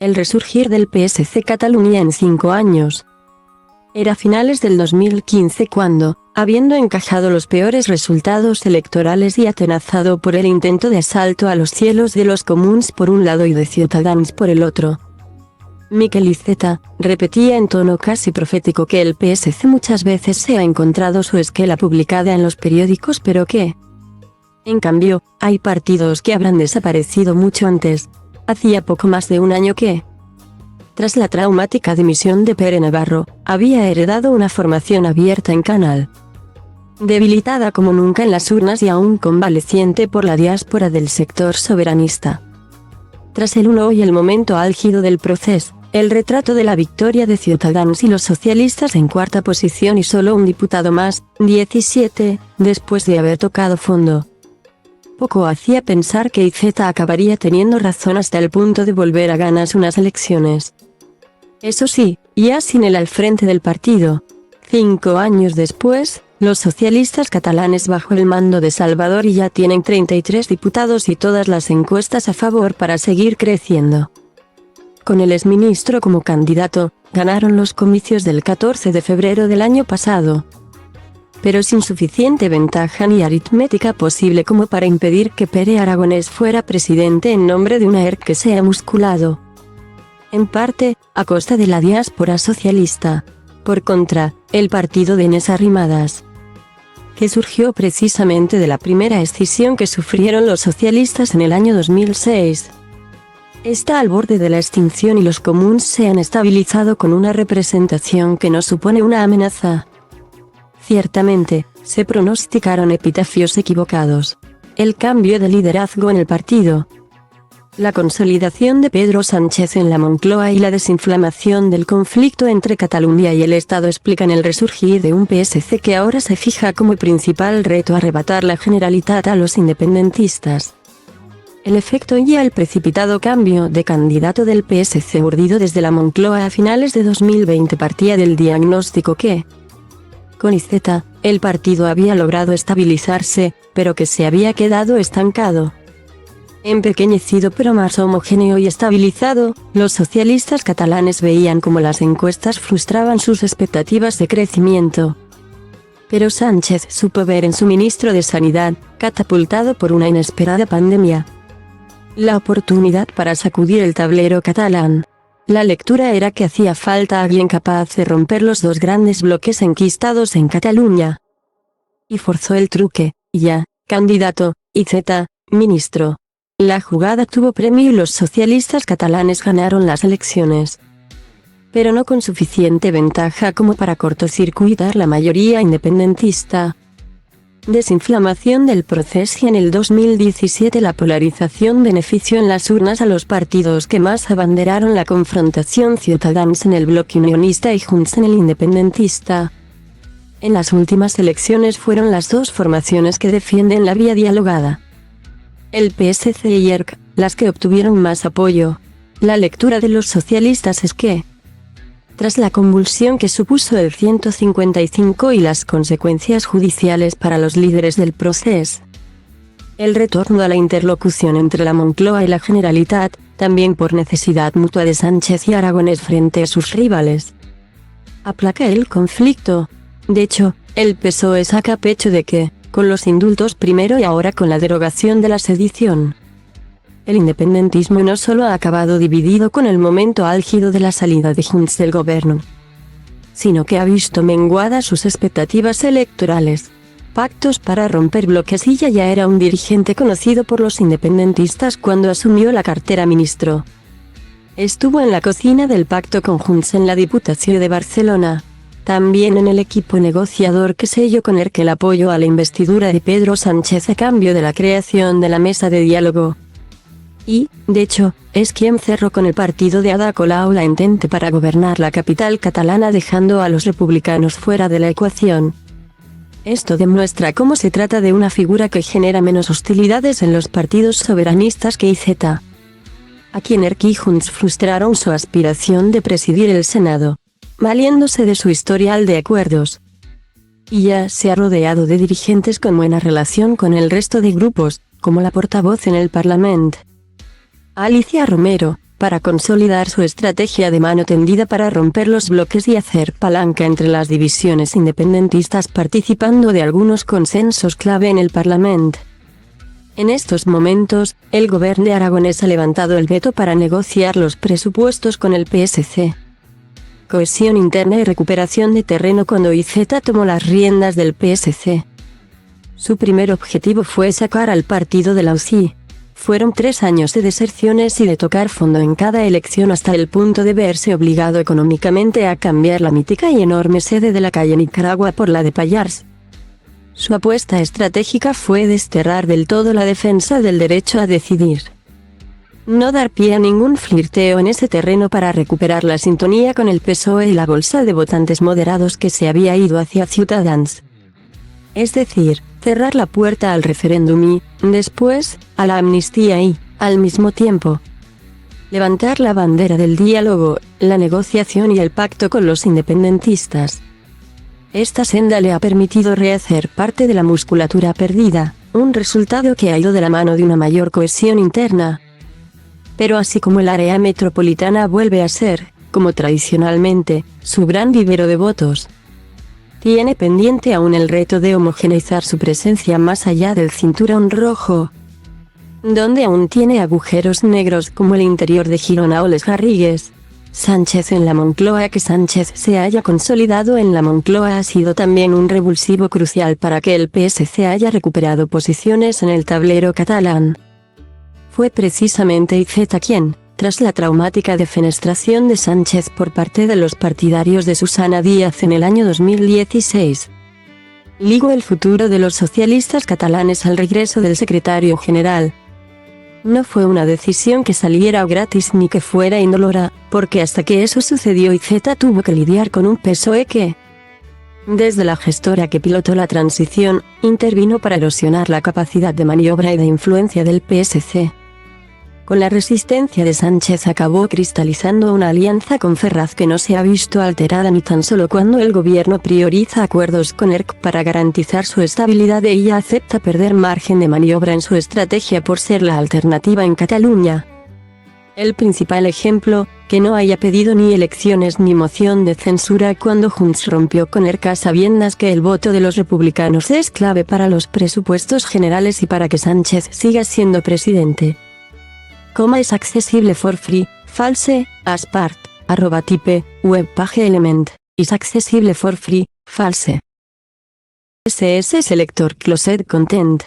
El resurgir del PSC Catalunya en 5 años. Era finales del 2015 cuando, habiendo encajado los peores resultados electorales y atenazado por el intento de asalto a los cielos de los comuns por un lado y de Ciutadans por el otro, Miquel Iceta repetía en tono casi profético que el PSC muchas veces se ha encontrado su esquela publicada en los periódicos, pero que, en cambio, hay partidos que habrán desaparecido mucho antes. Hacía poco más de un año que, tras la traumática dimisión de Pere Navarro, había heredado una formación abierta en Canal, debilitada como nunca en las urnas y aún convaleciente por la diáspora del sector soberanista. Tras el 1 y el momento álgido del proceso, el retrato de la victoria de Ciutadans y los socialistas en cuarta posición y solo un diputado más, 17, después de haber tocado fondo. Poco hacía pensar que Iceta acabaría teniendo razón hasta el punto de volver a ganar unas elecciones. Eso sí, ya sin él al frente del partido. 5 años después, los socialistas catalanes bajo el mando de Salvador ya tienen 33 diputados y todas las encuestas a favor para seguir creciendo. Con el exministro como candidato, ganaron los comicios del 14 de febrero del año pasado, pero sin suficiente ventaja ni aritmética posible como para impedir que Pere Aragonés fuera presidente en nombre de una ERC que se ha musculado, en parte, a costa de la diáspora socialista. Por contra, el partido de Inés Arrimadas, que surgió precisamente de la primera escisión que sufrieron los socialistas en el año 2006, está al borde de la extinción y los comuns se han estabilizado con una representación que no supone una amenaza. Ciertamente, se pronosticaron epitafios equivocados. El cambio de liderazgo en el partido, la consolidación de Pedro Sánchez en la Moncloa y la desinflamación del conflicto entre Cataluña y el Estado explican el resurgir de un PSC que ahora se fija como principal reto arrebatar la Generalitat a los independentistas. El efecto y el precipitado cambio de candidato del PSC urdido desde la Moncloa a finales de 2020 partía del diagnóstico que, con Iceta, el partido había logrado estabilizarse, pero que se había quedado estancado. Empequeñecido pero más homogéneo y estabilizado, los socialistas catalanes veían cómo las encuestas frustraban sus expectativas de crecimiento. Pero Sánchez supo ver en su ministro de Sanidad, catapultado por una inesperada pandemia, la oportunidad para sacudir el tablero catalán. La lectura era que hacía falta alguien capaz de romper los dos grandes bloques enquistados en Cataluña. Y forzó el truque, ya, candidato, Iceta, ministro. La jugada tuvo premio y los socialistas catalanes ganaron las elecciones, pero no con suficiente ventaja como para cortocircuitar la mayoría independentista. Desinflamación del proceso y en el 2017 la polarización benefició en las urnas a los partidos que más abanderaron la confrontación, Ciutadans en el bloque unionista y Junts en el independentista. En las últimas elecciones fueron las dos formaciones que defienden la vía dialogada, el PSC y ERC, las que obtuvieron más apoyo. La lectura de los socialistas es que, tras la convulsión que supuso el 155 y las consecuencias judiciales para los líderes del proceso, el retorno a la interlocución entre la Moncloa y la Generalitat, también por necesidad mutua de Sánchez y Aragonés frente a sus rivales, aplaca el conflicto. De hecho, el PSOE saca pecho de que, con los indultos primero y ahora con la derogación de la sedición, el independentismo no solo ha acabado dividido con el momento álgido de la salida de Junts del gobierno, sino que ha visto menguadas sus expectativas electorales. Pactos para romper bloques. Illa ya era un dirigente conocido por los independentistas cuando asumió la cartera ministro. Estuvo en la cocina del pacto con Junts en la Diputación de Barcelona. También en el equipo negociador que selló con el apoyo a la investidura de Pedro Sánchez a cambio de la creación de la mesa de diálogo. Y, de hecho, es quien cerró con el partido de Ada Colau la intente para gobernar la capital catalana dejando a los republicanos fuera de la ecuación. Esto demuestra cómo se trata de una figura que genera menos hostilidades en los partidos soberanistas que Iceta, a quien ERC y Junts frustraron su aspiración de presidir el Senado, valiéndose de su historial de acuerdos. Y ya se ha rodeado de dirigentes con buena relación con el resto de grupos, como la portavoz en el Parlamento, Alicia Romero, para consolidar su estrategia de mano tendida para romper los bloques y hacer palanca entre las divisiones independentistas, participando de algunos consensos clave en el Parlamento. En estos momentos, el gobierno de Aragonés ha levantado el veto para negociar los presupuestos con el PSC. Cohesión interna y recuperación de terreno. Cuando IZ tomó las riendas del PSC, su primer objetivo fue sacar al partido de la UCI. Fueron 3 años de deserciones y de tocar fondo en cada elección hasta el punto de verse obligado económicamente a cambiar la mítica y enorme sede de la calle Nicaragua por la de Pallars. Su apuesta estratégica fue desterrar del todo la defensa del derecho a decidir. No dar pie a ningún flirteo en ese terreno para recuperar la sintonía con el PSOE y la bolsa de votantes moderados que se había ido hacia Ciutadans. Es decir, cerrar la puerta al referéndum y, después, a la amnistía y, al mismo tiempo, levantar la bandera del diálogo, la negociación y el pacto con los independentistas. Esta senda le ha permitido rehacer parte de la musculatura perdida, un resultado que ha ido de la mano de una mayor cohesión interna. Pero así como el área metropolitana vuelve a ser, como tradicionalmente, su gran vivero de votos, tiene pendiente aún el reto de homogeneizar su presencia más allá del cinturón rojo, donde aún tiene agujeros negros como el interior de Girona o Les Garrigues. Sánchez en la Moncloa. Que Sánchez se haya consolidado en la Moncloa ha sido también un revulsivo crucial para que el PSC haya recuperado posiciones en el tablero catalán. Fue precisamente IZ quien, tras la traumática defenestración de Sánchez por parte de los partidarios de Susana Díaz en el año 2016, ligó el futuro de los socialistas catalanes al regreso del secretario general. No fue una decisión que saliera gratis ni que fuera indolora, porque hasta que eso sucedió IZ tuvo que lidiar con un PSOE que, desde la gestora que pilotó la transición, intervino para erosionar la capacidad de maniobra y de influencia del PSC. Con la resistencia de Sánchez acabó cristalizando una alianza con Ferraz que no se ha visto alterada ni tan solo cuando el gobierno prioriza acuerdos con ERC para garantizar su estabilidad e ella acepta perder margen de maniobra en su estrategia por ser la alternativa en Cataluña. El principal ejemplo, que no haya pedido ni elecciones ni moción de censura cuando Junts rompió con ERC a sabiendas que el voto de los republicanos es clave para los presupuestos generales y para que Sánchez siga siendo presidente. Es accesible for free, false, as part, @type, webpage element, is accesible for free, false. CSS Selector Closed Content.